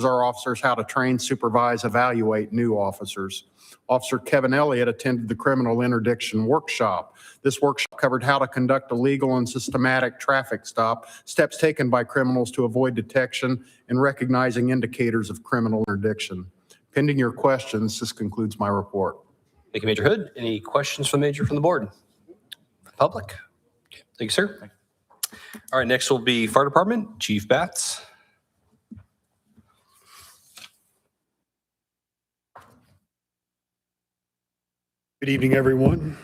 our officers how to train, supervise, evaluate new officers. Officer Kevin Elliott attended the criminal interdiction workshop. This workshop covered how to conduct a legal and systematic traffic stop, steps taken by criminals to avoid detection, and recognizing indicators of criminal interdiction. Pending your questions, this concludes my report. Thank you, Major Hood. Any questions for the Major from the board? Public? Okay. Thank you, sir. All right, next will be Fire Department, Chief Batts. Good evening, everyone.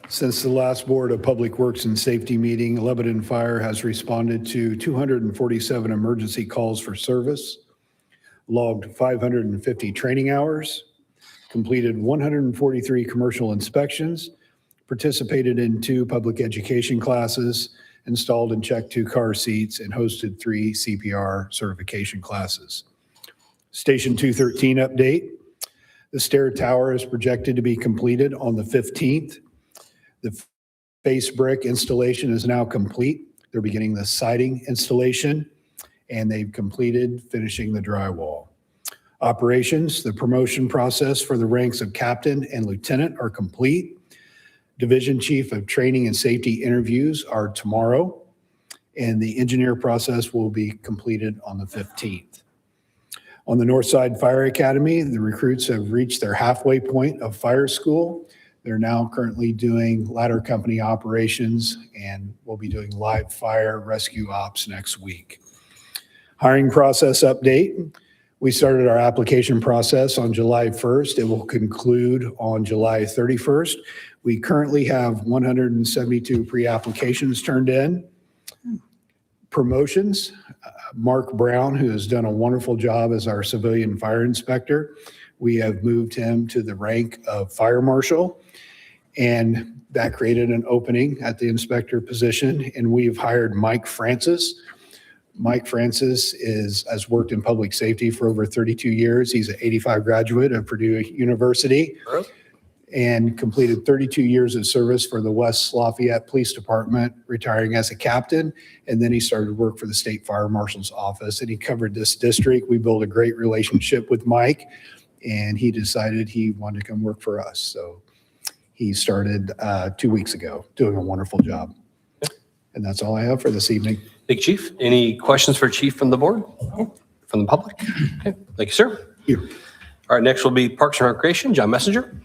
Since the last Board of Public Works and Safety meeting, Lebanon Fire has responded to 247 emergency calls for service, logged 550 training hours, completed 143 commercial inspections, participated in 2 public education classes, installed and checked 2 car seats, and hosted 3 CPR certification classes. Station 213 update. The stair tower is projected to be completed on the 15th. The face brick installation is now complete. They're beginning the siding installation, and they've completed finishing the drywall. Operations, the promotion process for the ranks of captain and lieutenant are complete. Division Chief of Training and Safety interviews are tomorrow, and the engineer process will be completed on the 15th. On the Northside Fire Academy, the recruits have reached their halfway point of fire school. They're now currently doing ladder company operations and will be doing live fire rescue ops next week. Hiring process update. We started our application process on July 1st. It will conclude on July 31st. We currently have 172 pre-applications turned in. Promotions. Mark Brown, who has done a wonderful job as our civilian fire inspector, we have moved him to the rank of fire marshal, and that created an opening at the inspector position, and we've hired Mike Francis. Mike Francis has worked in public safety for over 32 years. He's an 85 graduate of Purdue University and completed 32 years of service for the West Lafayette Police Department, retiring as a captain. And then he started work for the State Fire Marshal's office, and he covered this district. We built a great relationship with Mike, and he decided he wanted to come work for us. So he started 2 weeks ago, doing a wonderful job. And that's all I have for this evening. Thank you, Chief. Any questions for Chief from the board? From the public? Okay. Thank you, sir. Here. All right, next will be Parks and Recreation, John Messenger.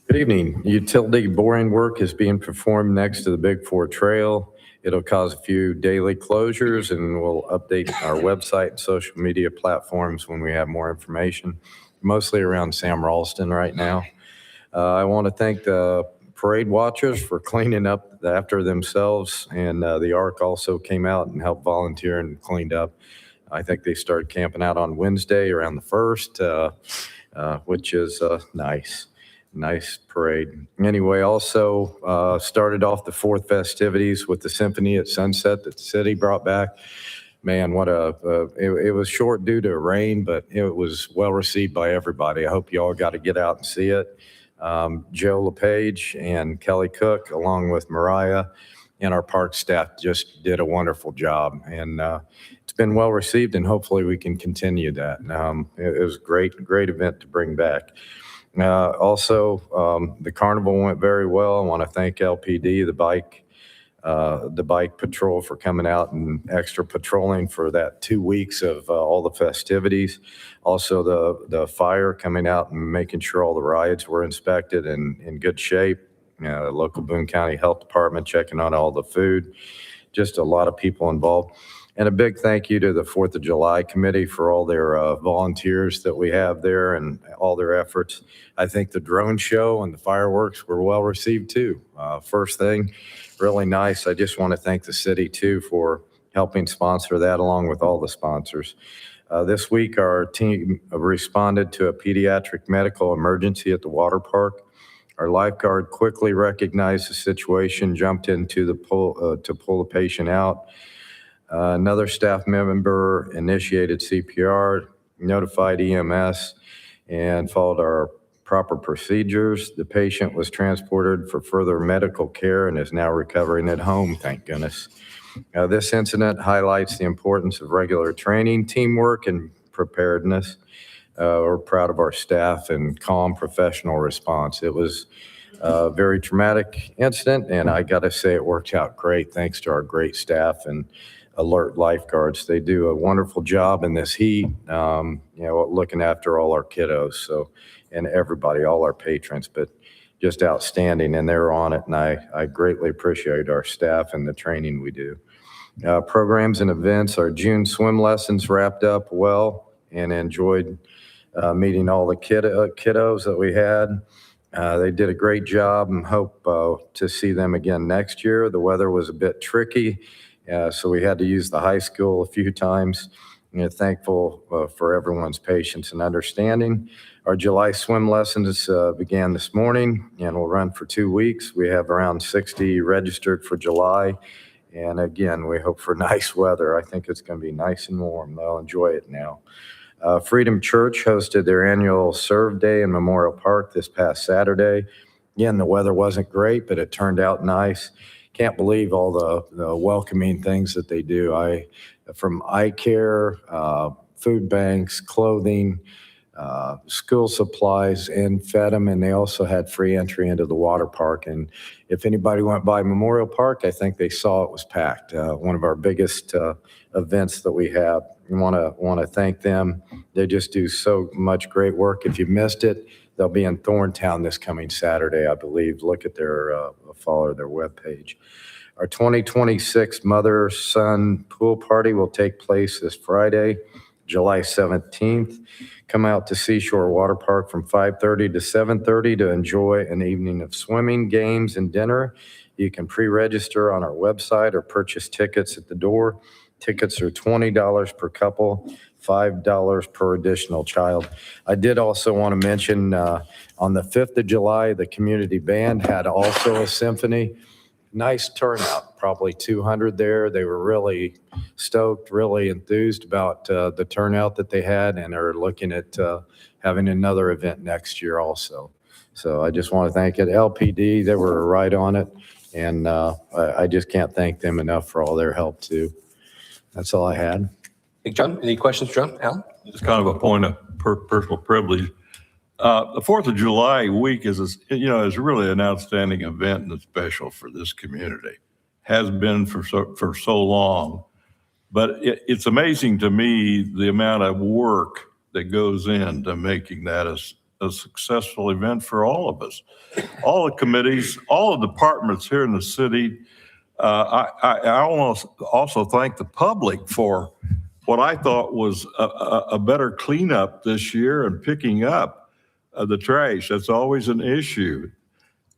Good evening. Utility boring work is being performed next to the Big Four Trail. It'll cause a few daily closures, and we'll update our website and social media platforms when we have more information, mostly around Sam Ralston right now. I want to thank the parade watchers for cleaning up after themselves, and the ARC also came out and helped volunteer and cleaned up. I think they started camping out on Wednesday around the 1st, which is nice. Nice parade. Anyway, also started off the 4th festivities with the symphony at sunset that the city brought back. Man, it was short due to rain, but it was well received by everybody. I hope you all got to get out and see it. Joe LePage and Kelly Cook, along with Mariah and our park staff, just did a wonderful job. And it's been well received, and hopefully we can continue that. It was a great event to bring back. Also, the carnival went very well. I want to thank LPD, the bike patrol, for coming out and extra patrolling for that 2 weeks of all the festivities. Also, the fire coming out and making sure all the rides were inspected and in good shape. Local Boone County Health Department checking on all the food. Just a lot of people involved. And a big thank you to the 4th of July committee for all their volunteers that we have there and all their efforts. I think the drone show and the fireworks were well received too. First thing, really nice. I just want to thank the city too for helping sponsor that, along with all the sponsors. This week, our team responded to a pediatric medical emergency at the water park. Our lifeguard quickly recognized the situation, jumped into the pool to pull the patient out. Another staff member initiated CPR, notified EMS, and followed our proper procedures. The patient was transported for further medical care and is now recovering at home, thank goodness. This incident highlights the importance of regular training, teamwork, and preparedness. We're proud of our staff and calm professional response. It was a very traumatic incident, and I got to say it worked out great thanks to our great staff and alert lifeguards. They do a wonderful job in this heat, looking after all our kiddos, and everybody, all our patrons, but just outstanding, and they're on it, and I greatly appreciate our staff and the training we do. Programs and events, our June swim lessons wrapped up well, and enjoyed meeting all the kiddos that we had. They did a great job, and hope to see them again next year. The weather was a bit tricky, so we had to use the high school a few times. Thankful for everyone's patience and understanding. Our July swim lessons began this morning and will run for 2 weeks. We have around 60 registered for July. And again, we hope for nice weather. I think it's going to be nice and warm. They'll enjoy it now. Freedom Church hosted their annual Serve Day in Memorial Park this past Saturday. Again, the weather wasn't great, but it turned out nice. Can't believe all the welcoming things that they do. From eye care, food banks, clothing, school supplies, and fed them. And they also had free entry into the water park. And if anybody went by Memorial Park, I think they saw it was packed. One of our biggest events that we have. We want to thank them. They just do so much great work. If you missed it, they'll be in Thorntown this coming Saturday, I believe. Look at follow their webpage. Our 2026 mother-son pool party will take place this Friday, July 17th. Come out to Seashore Water Park from 5:30 to 7:30 to enjoy an evening of swimming, games, and dinner. You can pre-register on our website or purchase tickets at the door. Tickets are $20 per couple, $5 per additional child. I did also want to mention on the 5th of July, the community band had also a symphony. Nice turnout, probably 200 there. They were really stoked, really enthused about the turnout that they had, and are looking at having another event next year also. So I just want to thank it. LPD, they were right on it, and I just can't thank them enough for all their help too. That's all I had. Hey, John, any questions, John? Alan? It's kind of a point of personal privilege. The 4th of July week is really an outstanding event and special for this community. Has been for so long. But it's amazing to me the amount of work that goes into making that a successful event for all of us. All the committees, all the departments here in the city. I almost also thank the public for what I thought was a better cleanup this year and picking up the trash. That's always an issue.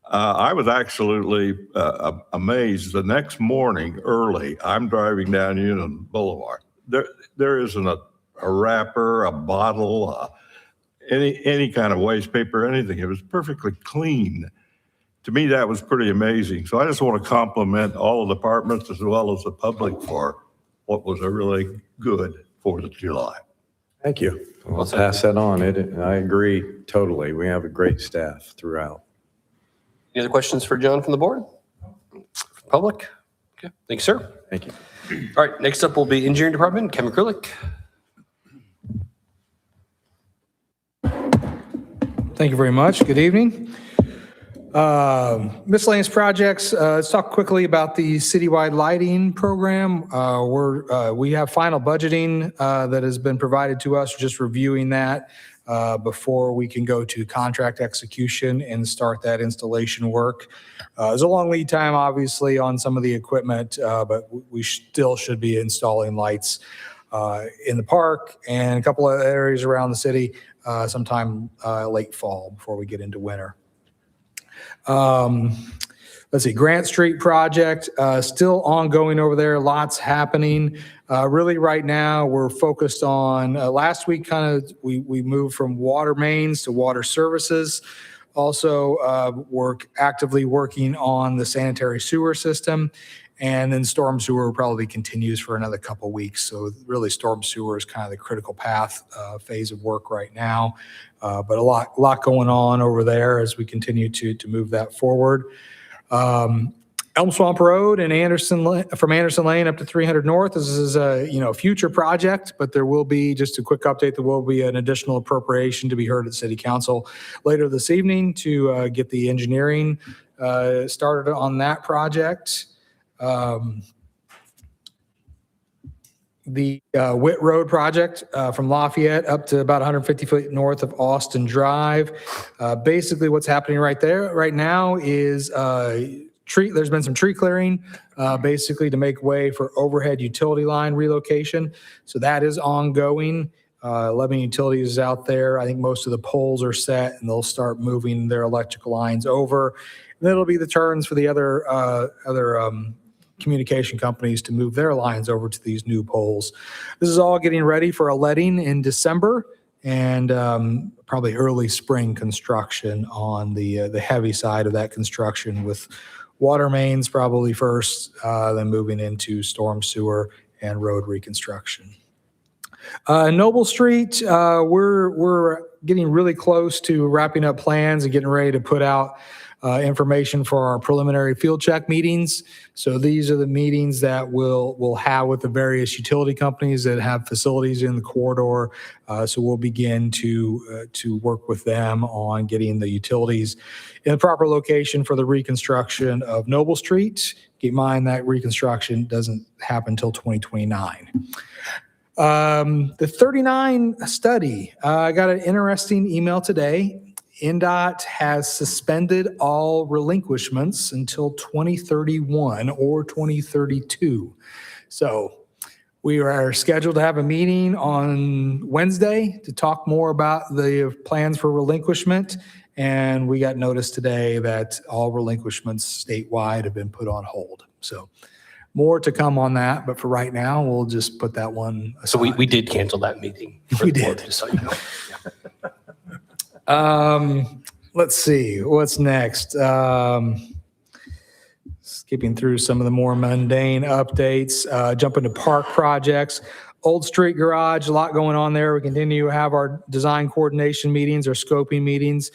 I was absolutely amazed. The next morning early, I'm driving down Union Boulevard. There isn't a wrapper, a bottle, any kind of waste paper, anything. It was perfectly clean. To me, that was pretty amazing. So I just want to compliment all the departments as well as the public for what was a really good 4th of July. Thank you. I'll pass that on. I agree totally. We have a great staff throughout. Any other questions for John from the board? Public? Okay, thank you, sir. Thank you. All right, next up will be Engineering Department, Kevin Krulik. Thank you very much. Good evening. Miscellaneous projects. Let's talk quickly about the citywide lighting program. We have final budgeting that has been provided to us. We're just reviewing that before we can go to contract execution and start that installation work. There's a long lead time, obviously, on some of the equipment, but we still should be installing lights in the park and a couple of areas around the city sometime late fall before we get into winter. Let's see, Grant Street project, still ongoing over there. Lots happening. Really right now we're focused on, last week we moved from water mains to water services. Also actively working on the sanitary sewer system, and then storm sewer probably continues for another couple of weeks. So really storm sewer is kind of the critical path phase of work right now. But a lot going on over there as we continue to move that forward. Elm Swamp Road and from Anderson Lane up to 300 North. This is a future project, but there will be, just a quick update, there will be an additional appropriation to be heard at City Council later this evening to get the engineering started on that project. The Witt Road project from Lafayette up to about 150 feet north of Austin Drive. Basically, what's happening right now is there's been some tree clearing, basically to make way for overhead utility line relocation. So that is ongoing. 11 utilities is out there. I think most of the poles are set, and they'll start moving their electrical lines over. And then it'll be the turns for the other communication companies to move their lines over to these new poles. This is all getting ready for a letting in December, and probably early spring construction on the heavy side of that construction, with water mains probably first, then moving into storm sewer and road reconstruction. Noble Street, we're getting really close to wrapping up plans and getting ready to put out information for our preliminary field check meetings. So these are the meetings that we'll have with the various utility companies that have facilities in the corridor. So we'll begin to work with them on getting the utilities in the proper location for the reconstruction of Noble Street. Keep in mind that reconstruction doesn't happen until 2029. The 39 study, I got an interesting email today. NDOT has suspended all relinquishments until 2031 or 2032. So we are scheduled to have a meeting on Wednesday to talk more about the plans for relinquishment. And we got notice today that all relinquishments statewide have been put on hold. So more to come on that, but for right now, we'll just put that one aside. So we did cancel that meeting. We did. Just so you know. Let's see, what's next? Skipping through some of the more mundane updates, jumping to park projects. Old Street Garage, a lot going on there. We continue to have our design coordination meetings, our scoping meetings.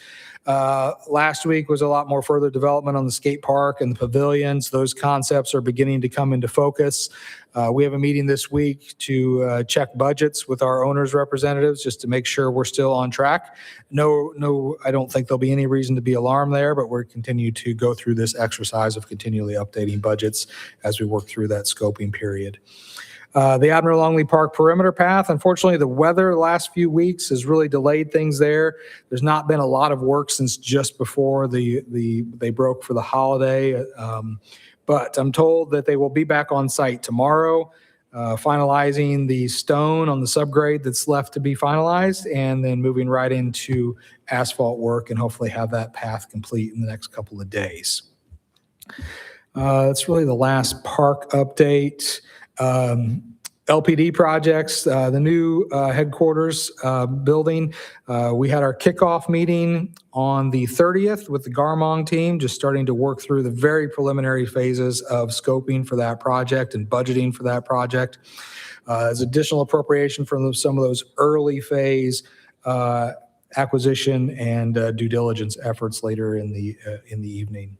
Last week was a lot more further development on the skate park and the pavilions. Those concepts are beginning to come into focus. We have a meeting this week to check budgets with our owners' representatives just to make sure we're still on track. No, I don't think there'll be any reason to be alarmed there, but we're continue to go through this exercise of continually updating budgets as we work through that scoping period. The Admiral Longley Park perimeter path, unfortunately, the weather the last few weeks has really delayed things there. There's not been a lot of work since just before they broke for the holiday. But I'm told that they will be back on site tomorrow, finalizing the stone on the subgrade that's left to be finalized, and then moving right into asphalt work and hopefully have that path complete in the next couple of days. That's really the last park update. LPD projects, the new headquarters building. We had our kickoff meeting on the 30th with the Garmong team, just starting to work through the very preliminary phases of scoping for that project and budgeting for that project. There's additional appropriation from some of those early phase acquisition and due diligence efforts later in the evening.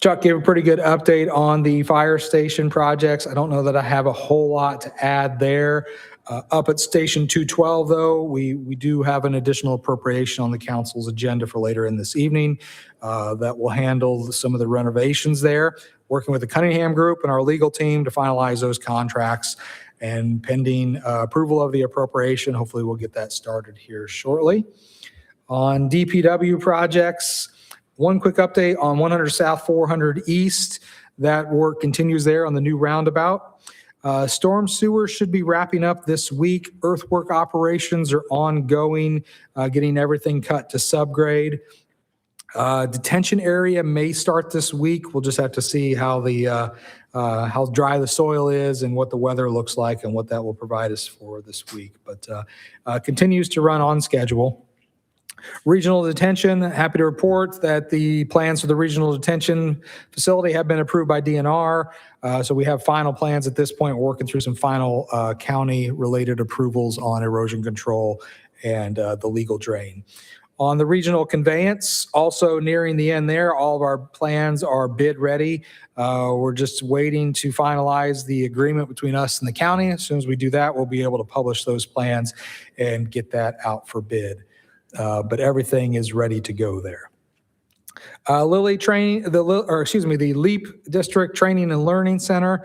Chuck gave a pretty good update on the fire station projects. I don't know that I have a whole lot to add there. Up at Station 212, though, we do have an additional appropriation on the council's agenda for later in this evening that will handle some of the renovations there, working with the Cunningham Group and our legal team to finalize those contracts, and pending approval of the appropriation, hopefully we'll get that started here shortly. On DPW projects, one quick update on 100 South 400 East. That work continues there on the new roundabout. Storm sewer should be wrapping up this week. Earthwork operations are ongoing, getting everything cut to subgrade. Detention area may start this week. We'll just have to see how dry the soil is and what the weather looks like and what that will provide us for this week. But continues to run on schedule. Regional detention, happy to report that the plans for the regional detention facility have been approved by DNR. So we have final plans at this point. We're working through some final county-related approvals on erosion control and the legal drain. On the regional conveyance, also nearing the end there, all of our plans are bid ready. We're just waiting to finalize the agreement between us and the county. As soon as we do that, we'll be able to publish those plans and get that out for bid. But everything is ready to go there. Lilly training, the LEAP District Training and Learning Center.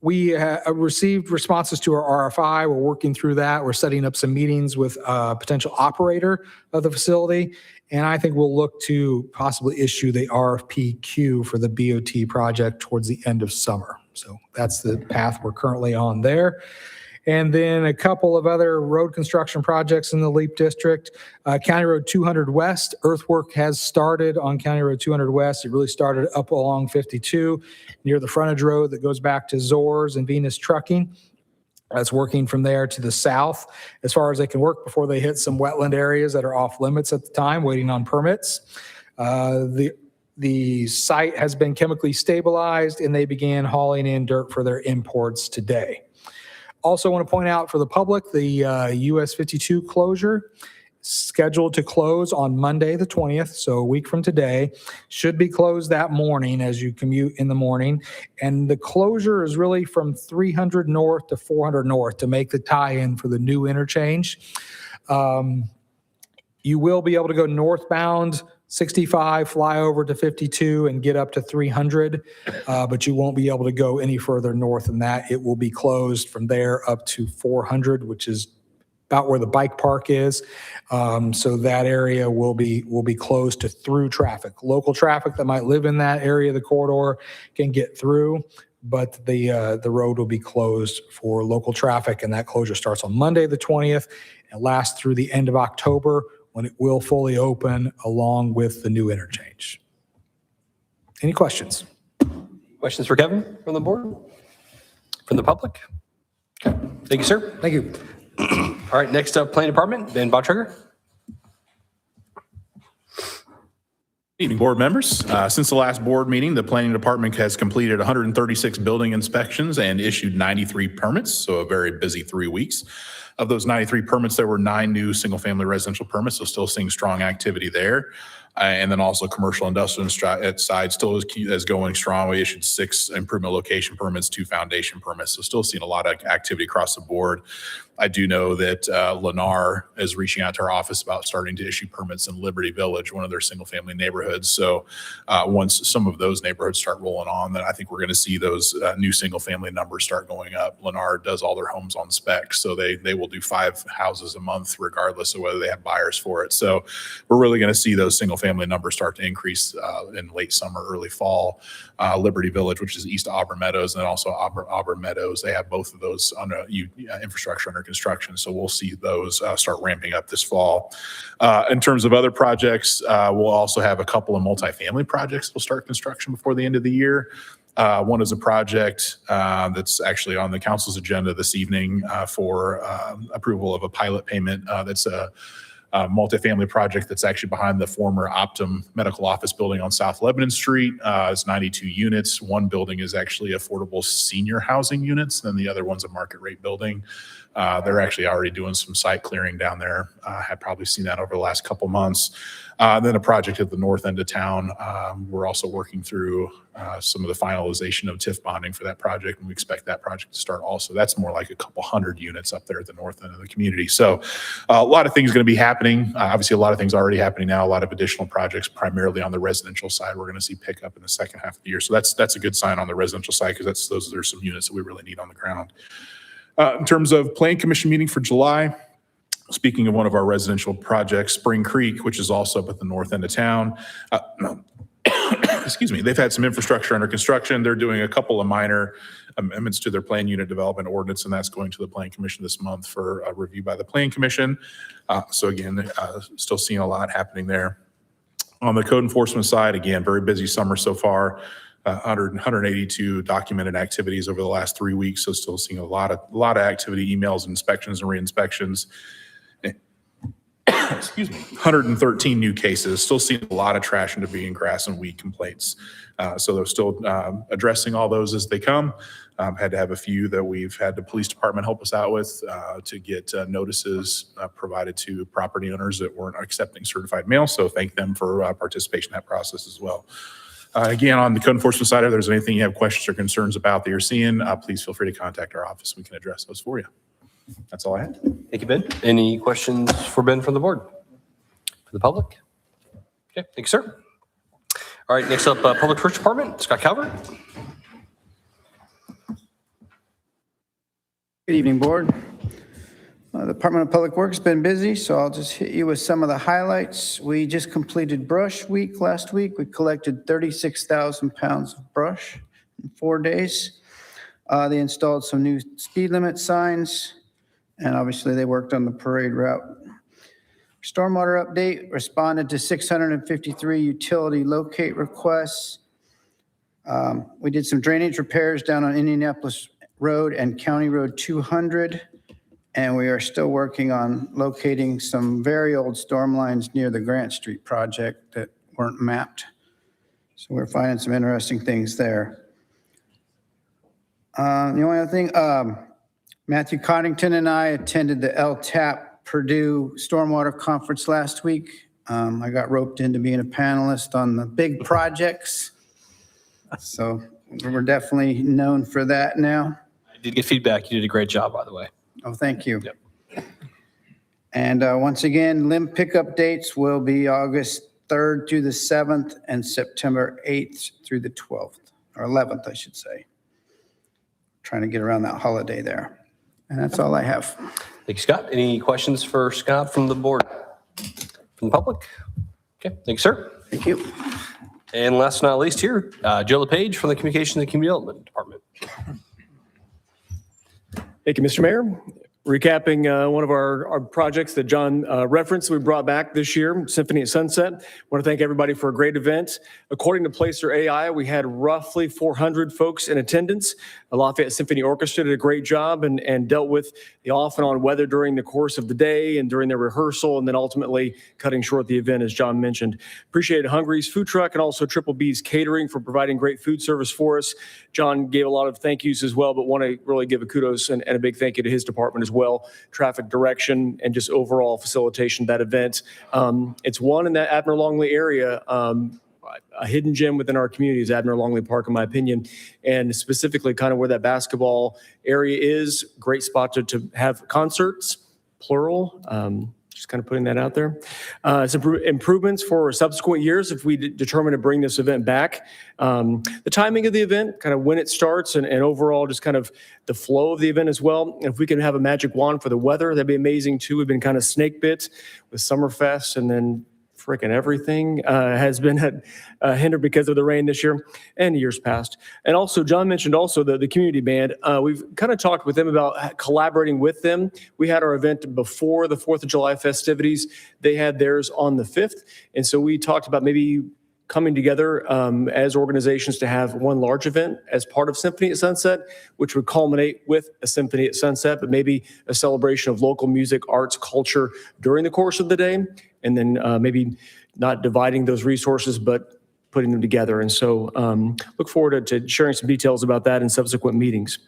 We received responses to our RFI. We're working through that. We're setting up some meetings with a potential operator of the facility. And I think we'll look to possibly issue the RFPQ for the BOT project towards the end of summer. So that's the path we're currently on there. And then a couple of other road construction projects in the LEAP district. County Road 200 West, earthwork has started on County Road 200 West. It really started up along 52 near the frontage road that goes back to Zors and Venus Trucking. That's working from there to the south as far as they can work before they hit some wetland areas that are off limits at the time, waiting on permits. The site has been chemically stabilized and they began hauling in dirt for their imports today. Also want to point out for the public, the US 52 closure scheduled to close on Monday, the 20th, so a week from today, should be closed that morning as you commute in the morning. And the closure is really from 300 north to 400 north to make the tie-in for the new interchange. You will be able to go northbound 65, fly over to 52 and get up to 300, but you won't be able to go any further north than that. It will be closed from there up to 400, which is about where the bike park is. So that area will be closed to through traffic. Local traffic that might live in that area of the corridor can get through, but the road will be closed for local traffic, and that closure starts on Monday, the 20th, and lasts through the end of October, when it will fully open along with the new interchange. Any questions? Questions for Kevin from the board? From the public? Okay. Thank you, sir. Thank you. All right, next up, Planning Department, Ben Bottrugger. Evening, board members. Since the last board meeting, the planning department has completed 136 building inspections and issued 93 permits, so a very busy 3 weeks. Of those 93 permits, there were 9 new single-family residential permits, so still seeing strong activity there. And then also commercial industrial side still is going strong. We issued 6 improvement location permits, 2 foundation permits, so still seeing a lot of activity across the board. I do know that Lennar is reaching out to our office about starting to issue permits in Liberty Village, one of their single-family neighborhoods. So once some of those neighborhoods start rolling on, then I think we're going to see those new single-family numbers start going up. Lennar does all their homes on spec, so they will do 5 houses a month regardless of whether they have buyers for it. So we're really going to see those single-family numbers start to increase in late summer, early fall. Liberty Village, which is east of Auburn Meadows, and then also Auburn Meadows, they have both of those under infrastructure under construction. So we'll see those start ramping up this fall. In terms of other projects, we'll also have a couple of multifamily projects that will start construction before the end of the year. One is a project that's actually on the council's agenda this evening for approval of a pilot payment that's a multifamily project that's actually behind the former Optum medical office building on South Lebanon Street. It's 92 units. One building is actually affordable senior housing units, and the other one's a market rate building. They're actually already doing some site clearing down there. Had probably seen that over the last couple months. Then a project at the north end of town. We're also working through some of the finalization of TIF bonding for that project, and we expect that project to start also. That's more like a couple hundred units up there at the north end of the community. So a lot of things going to be happening. Obviously, a lot of things already happening now. A lot of additional projects, primarily on the residential side, we're going to see pick up in the second half of the year. So that's a good sign on the residential side, because those are some units that we really need on the ground. In terms of Plan Commission meeting for July, speaking of one of our residential projects, Spring Creek, which is also up at the north end of town, excuse me, they've had some infrastructure under construction. They're doing a couple of minor amendments to their plan unit development ordinance, and that's going to the Plan Commission this month for a review by the Plan Commission. So again, still seeing a lot happening there. On the code enforcement side, again, very busy summer so far. 182 documented activities over the last 3 weeks. So still seeing a lot of activity, emails, inspections, and re-inspections. Excuse me, 113 new cases. Still seeing a lot of trash and debris and grass and weed complaints. So they're still addressing all those as they come. Had to have a few that we've had the police department help us out with to get notices provided to property owners that weren't accepting certified mail. So thank them for participation in that process as well. Again, on the code enforcement side, if there's anything you have questions or concerns about that you're seeing, please feel free to contact our office. We can address those for you. That's all I had. Thank you, Ben. Any questions for Ben from the board? For the public? Okay, thank you, sir. All right, next up, Public Works Department, Scott Calvert. Good evening, Board. The Department of Public Works has been busy, so I'll just hit you with some of the highlights. We just completed Brush Week last week. We collected 36,000 pounds of brush in 4 days. They installed some new speed limit signs, and obviously they worked on the parade route. Stormwater update, responded to 653 utility locate requests. We did some drainage repairs down on Indianapolis Road and County Road 200. And we are still working on locating some very old storm lines near the Grant Street project that weren't mapped. So we're finding some interesting things there. The only other thing, Matthew Coddington and I attended the LTAP Purdue Stormwater Conference last week. I got roped into being a panelist on the big projects. So we're definitely known for that now. I did get feedback. You did a great job, by the way. Oh, thank you. Yep. And once again, limb pickup dates will be August 3rd through the 7th and September 8th through the 12th, or 11th, I should say. Trying to get around that holiday there. And that's all I have. Thank you, Scott. Any questions for Scott from the board? From the public? Okay, thank you, sir. Thank you. And last but not least here, Joe LePage from the Communication and Community Development Department. Thank you, Mr. Mayor. Recapping one of our projects that John referenced, we brought back this year, Symphony at Sunset. I want to thank everybody for a great event. According to Placer AI, we had roughly 400 folks in attendance. The Lafayette Symphony Orchestra did a great job and dealt with the off and on weather during the course of the day and during their rehearsal, and then ultimately cutting short the event, as John mentioned. Appreciated Hungry's food truck and also Triple B's Catering for providing great food service for us. John gave a lot of thank yous as well, but want to really give a kudos and a big thank you to his department as well. Traffic direction and just overall facilitation of that event. It's one in that Abner Longley area. A hidden gem within our community is Abner Longley Park, in my opinion, and specifically kind of where that basketball area is. Great spot to have concerts, plural. Just kind of putting that out there. Some improvements for subsequent years if we determine to bring this event back. The timing of the event, kind of when it starts, and overall just kind of the flow of the event as well. If we can have a magic wand for the weather, that'd be amazing too. We've been kind of snake bit with Summerfest, and then freaking everything has been hindered because of the rain this year and years past. And also, John mentioned also the community band. We've kind of talked with them about collaborating with them. We had our event before the 4th of July festivities. They had theirs on the 5th. And so we talked about maybe coming together as organizations to have one large event as part of Symphony at Sunset, which would culminate with a Symphony at Sunset, but maybe a celebration of local music, arts, culture during the course of the day. And then maybe not dividing those resources, but putting them together. And so look forward to sharing some details about that in subsequent meetings.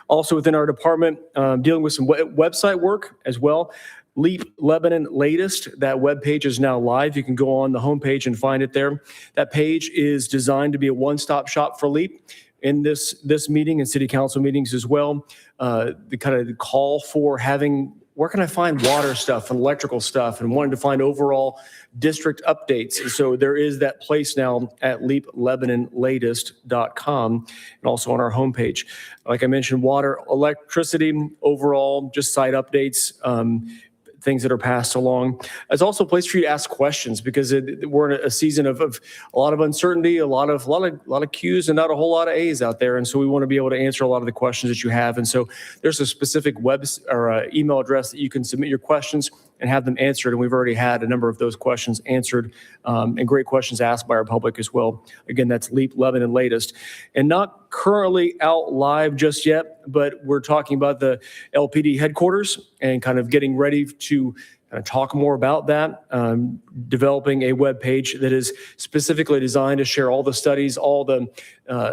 Also within our department, dealing with some website work as well. Leap Lebanon Latest, that web page is now live. You can go on the homepage and find it there. That page is designed to be a one-stop shop for Leap. In this meeting and city council meetings as well, the kind of call for having, where can I find water stuff and electrical stuff, and wanting to find overall district updates. And so there is that place now at leaplebanonlatest.com and also on our homepage. Like I mentioned, water, electricity, overall, just site updates, things that are passed along. It's also a place for you to ask questions because we're in a season of a lot of uncertainty, a lot of Q's and not a whole lot of A's out there. And so we want to be able to answer a lot of the questions that you have. And so there's a specific web or email address that you can submit your questions and have them answered. And we've already had a number of those questions answered and great questions asked by our public as well. Again, that's Leap Lebanon Latest. And not currently out live just yet, but we're talking about the LPD headquarters and kind of getting ready to kind of talk more about that, developing a web page that is specifically designed to share all the studies, all the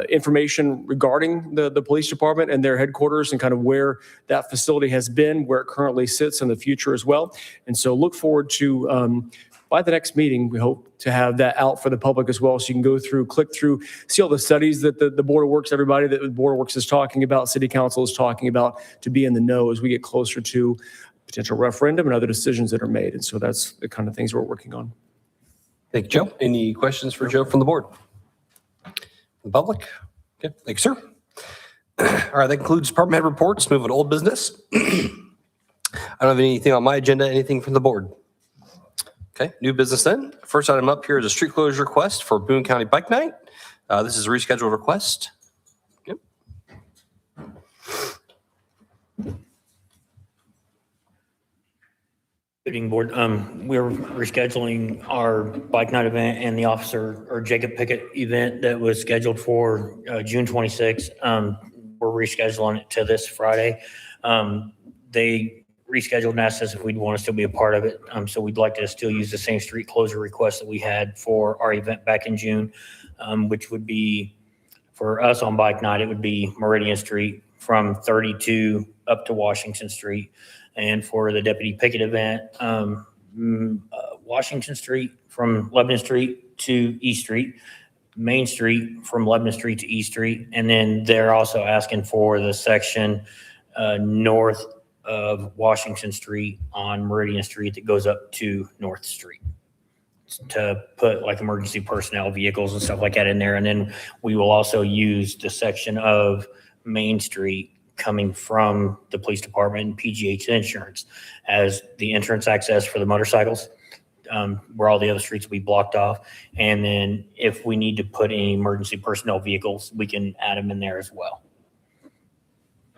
information regarding the police department and their headquarters and kind of where that facility has been, where it currently sits in the future as well. And so look forward to, by the next meeting, we hope to have that out for the public as well. So you can go through, click through, see all the studies that the Board of Works, everybody that the Board of Works is talking about, City Council is talking about, to be in the know as we get closer to potential referendum and other decisions that are made. And so that's the kind of things we're working on. Thank you, Joe. Any questions for Joe from the board? The public? Okay, thank you, sir. All right, that concludes department head reports. Moving to old business. I don't have anything on my agenda, anything from the board. Okay, new business then. First item up here is a street closure request for Boone County Bike Night. This is a rescheduled request. Yep. Good evening, Board. We're rescheduling our bike night event and the officer or Jacob Pickett event that was scheduled for June 26th. We're rescheduling it to this Friday. They rescheduled and asked us if we'd want to still be a part of it. So we'd like to still use the same street closure request that we had for our event back in June, which would be for us on bike night, it would be Meridian Street from 32 up to Washington Street. And for the Deputy Pickett event, Washington Street from Lebanon Street to East Street, Main Street from Lebanon Street to East Street. And then they're also asking for the section north of Washington Street on Meridian Street that goes up to North Street to put like emergency personnel vehicles and stuff like that in there. And then we will also use the section of Main Street coming from the police department and PGH Insurance as the entrance access for the motorcycles, where all the other streets will be blocked off. And then if we need to put any emergency personnel vehicles, we can add them in there as well.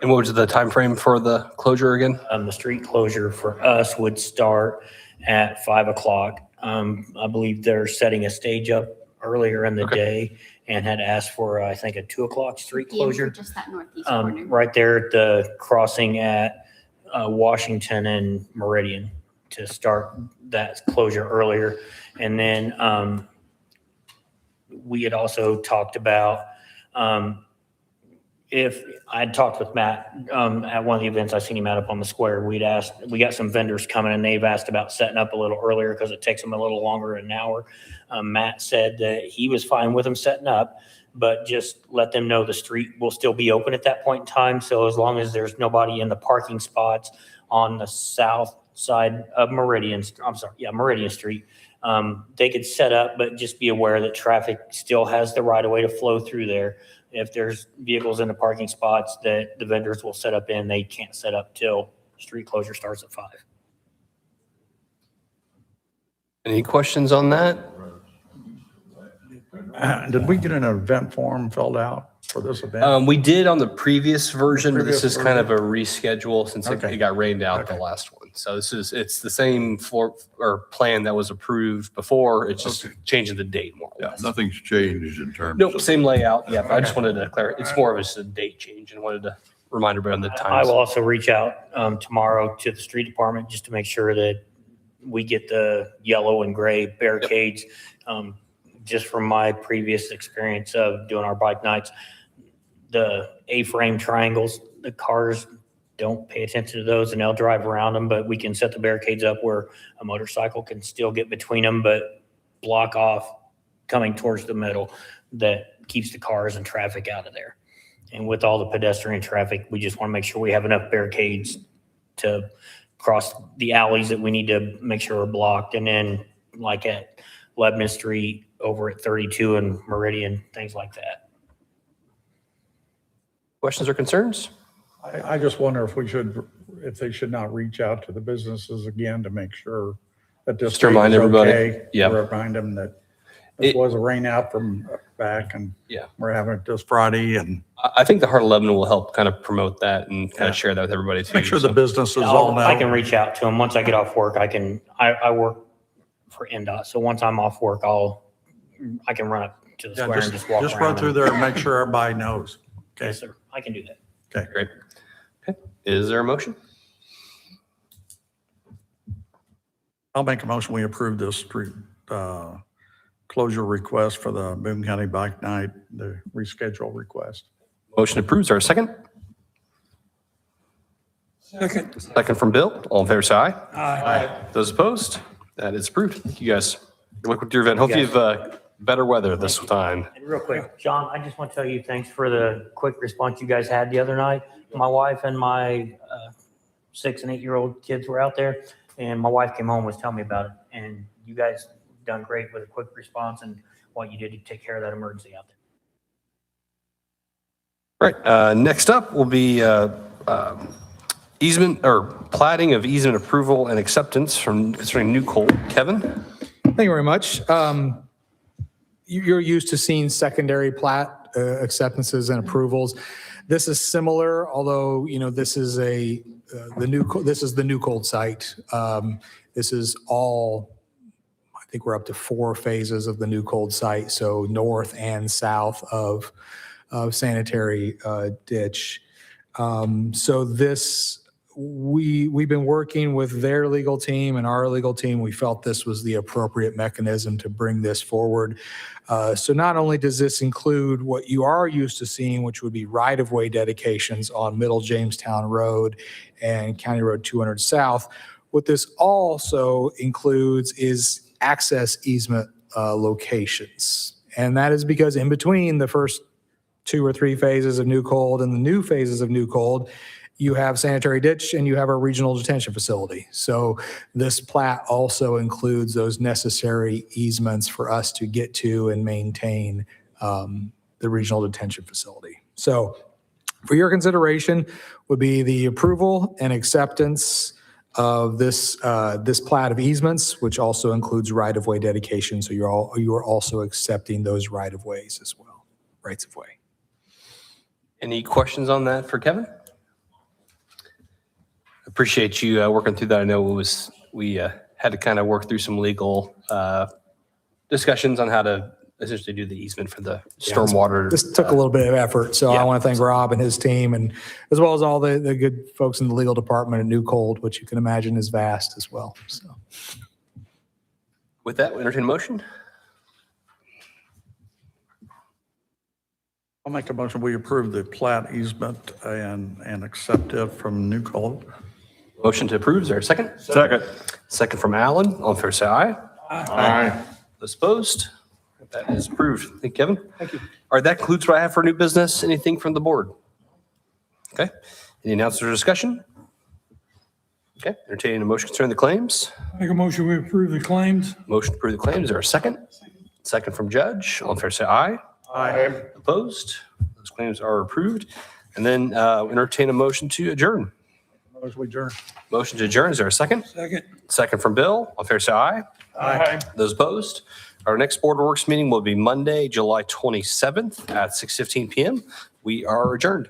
And what was the time frame for the closure again? The street closure for us would start at 5 o'clock. I believe they're setting a stage up earlier in the day and had asked for, I think, a 2 o'clock street closure. Just that northeast corner. Right there at the crossing at Washington and Meridian to start that closure earlier. And then we had also talked about if I'd talked with Matt at one of the events, I seen him out up on the square. We got some vendors coming and they've asked about setting up a little earlier because it takes them a little longer, an hour. Matt said that he was fine with them setting up, but just let them know the street will still be open at that point in time. So as long as there's nobody in the parking spots on the south side of Meridian Street, they could set up, but just be aware that traffic still has the right of way to flow through there. If there's vehicles in the parking spots that the vendors will set up in, they can't set up till street closure starts at 5. Any questions on that? Did we get an event form filled out for this event? We did on the previous version, but this Previous is kind of a reschedule since Okay. it got rained out the last one. So it's the same plan that was approved before. It's just changing the date more or Yeah, less. nothing's changed in terms Nope, of. same layout. Yeah, I just wanted to clarify. It's more of just a date change and wanted to remind everybody on the I times. will also reach out tomorrow to the street department just to make sure that we get the yellow and gray barricades. Just from my previous experience of doing our bike nights, the A-frame triangles, the cars don't pay attention to those and they'll drive around them, but we can set the barricades up where a motorcycle can still get between them, but block off coming towards the middle that keeps the cars and traffic out of there. And with all the pedestrian traffic, we just want to make sure we have enough barricades to cross the alleys that we need to make sure are blocked. And then like at Lebanon Street, over at 32 and Meridian, things like that. Questions or concerns? I just wonder if they should not reach out to the businesses again to make sure that this Just to remind street is everybody. okay. Yeah. Remind them that this was a rain out from back and we're having it this Friday and I think the Heart of Lebanon will help kind of promote that and kind of share that with everybody too. make sure the businesses all know. I can reach out to them once I get off work. I work for NDOT, so once I'm off work, I can run up to the Yeah, square and just walk around. just run through there and make sure everybody knows. Okay. Yes, sir. I can do that. Okay. Great. Okay. Is there a motion? I'll make a motion, we approve this street closure request for the Boone County Bike Night, the reschedule request. Motion approved. Is there a second? Second. Second from Bill. All in favor, say aye. Aye. Those opposed? That is approved. Thank you guys. Good luck with your event. Hope you have better weather this time. And real quick, John, I just want to tell you, thanks for the quick response you guys had the other night. My wife and my 6 and 8-year-old kids were out there, and my wife came home and was telling me about it. And you guys done great with a quick response and what you did to take care of that emergency out there. All right. Next up will be easement or plating of easement approval and acceptance concerning New Colt. Kevin? Thank you very much. You're used to seeing secondary plat acceptances and approvals. This is similar, although, this is the New Cold site. This is all, I think we're up to 4 phases of the New Cold site, so north and south of sanitary ditch. So this, we've been working with their legal team and our legal team. We felt this was the appropriate mechanism to bring this forward. So not only does this include what you are used to seeing, which would be right-of-way dedications on Middle Jamestown Road and County Road 200 South, what this also includes is access easement locations. And that is because in between the first 2 or 3 phases of New Cold and the new phases of New Cold, you have sanitary ditch and you have a regional detention facility. So this plat also includes those necessary easements for us to get to and maintain the regional detention facility. So for your consideration would be the approval and acceptance of this plat of easements, which also includes right-of-way dedication. So you are also accepting those right-of-ways as well, rights of way. Any questions on that for Kevin? Appreciate you working through that. I know we had to kind of work through some legal discussions on how to essentially do the easement for the stormwater. This took a little bit of effort, so I want to thank Rob and his team, and as well as all the good folks in the legal department at New Cold, which you can imagine is vast as well. So, with that, we entertain a motion. I'll make a motion, we approve the plat easement and accept it from New Cold. Motion to approve. Is there a second? Second. Second from Alan. All in favor, say aye. Aye. Those opposed? That is approved. Thank you, Kevin. Thank you. All right, that concludes what I have for new business. Anything from the board? Okay. Any announcements or discussion? Okay. Entertaining a motion concerning the claims. Make a motion, we approve the claims. Motion to approve the claims. Is there a second? Second from Judge. All in favor, say aye. Aye. Opposed? Those claims are approved. And then entertain a motion to adjourn. Motion adjourned. Motion to adjourn. Is there a second? Second. Second from Bill. All in favor, say aye. Aye. Those opposed? Our next Board of Works meeting will be Monday, July 27th at 6:15 PM. We are adjourned.